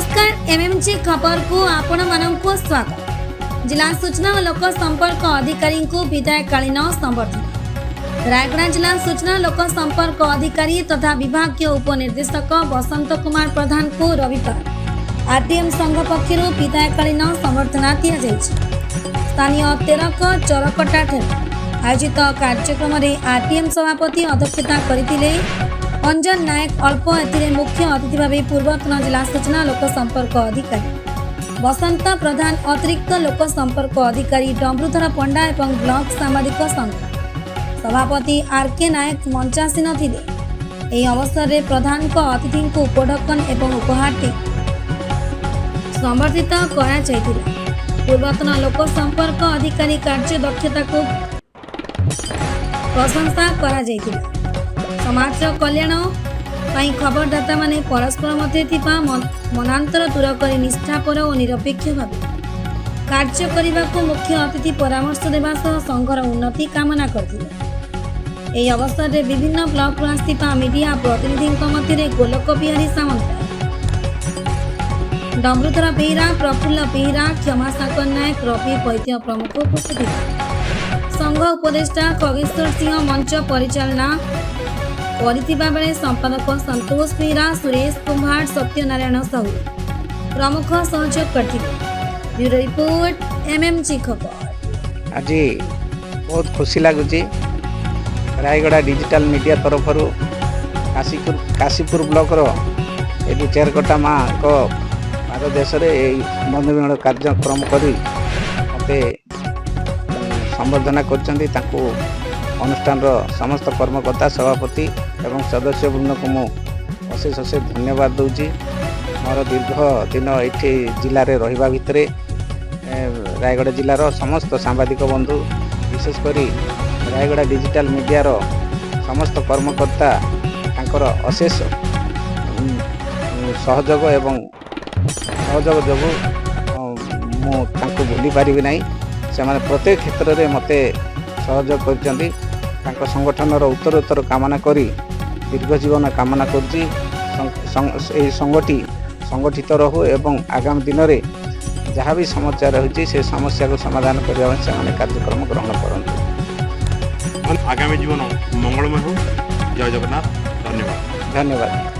नमस्कार एमएमजी खबर को आपण मानक स्वागत। जिला सूचना और लोक संपर्क अधिकारी को विदायकालीन संबर्धना। रायगढ़ जिला सूचना लोक संपर्क अधिकारी तथा विभागीय उपनिर्देशक बसंत कुमार प्रधान को रविवार आरटीएम संघ पक्षर विदायकालीन संबर्धना दि स्थानीय तेरक चरकटा आयोजित कार्यक्रम में आरटीएम सभापति अध्यक्षता करथिले अंजन नायक अल्प एथिरे मुख्य अतिथि भाव पूर्वतन जिला सूचना लोक संपर्क अधिकारी बसंत प्रधान अतिरिक्त लोक संपर्क अधिकारी डम्बरुधर पंडा एवं ब्लॉक सामाजिक संघ सभापति आरके नायक मंचासीन थिले। एही अवसर में प्रधान को अतिथि को उपढकन एवं उपहार संबर्धित करा जायतिला। पूर्वतन लोक संपर्क अधिकारी कार्य दक्षता को प्रशंसा करा जायतिला। समाज कल्याण खबरदाता माने परस्पर मध्य थिबा मनांतर दूर कर निष्ठापर और निरपेक्ष भाव कार्य करने को मुख्य अतिथि परामर्श देवा सह संघर उन्नति कामना करथिले। एही अवसर में विभिन्न ब्लॉक आसिथिबा मीडिया प्रतिनिधि मध्य गोलक बिहारी सामंत डम्बरुधर बेहरा प्रफुल्ल बेहरा क्षमा सागर नायक रवि वैद्य प्रमुख उपस्थित थे। संघ उपदेष्टा खगेश्वर सिंह मंच परिचालना परिथिबा बेले संपादक संतोष बेहरा सुरेश कुमार सत्यनारायण साहू प्रमुख सहयोग करथिले। ब्यूरो रिपोर्ट एमएमजी खबर। आज बहुत खुशी लगुच रायगढ़ डिजिटल मीडिया तरफ काशीपुर ब्लॉक ये चेरकटा माँ को भारत देश में बंधुमिलन कार्यक्रम कर संबर्धना कर अनुष्ठान समस्त कर्मकर्ता सभापति एवं सदस्य वृंद को मुशेष अशेष धन्यवाद दूची। मोर दीर्घ दिन ये जिले में रहा भितर रायगढ़ जिलार समस्त सांबादिक बंधु विशेषकर रायगढ़ डिजिटल मीडिया समस्त कर्मकर्ता अशेष सहयोग एवं सहयोग जो भूली पारि ना से प्रत्येक क्षेत्र में मत सहयोग कर संगठन उत्तरोत्तर कामना करी दीर्घ जीवन कामना करुच्ची। संगठित रहू एवं आगामी दिन में जहाँ भी समस्या रही से समस्या को समाधान करने से कार्यक्रम ग्रहण करते। आगामी जीवन मंगलमय हो। जय जगन्नाथ। धन्यवाद। धन्यवाद।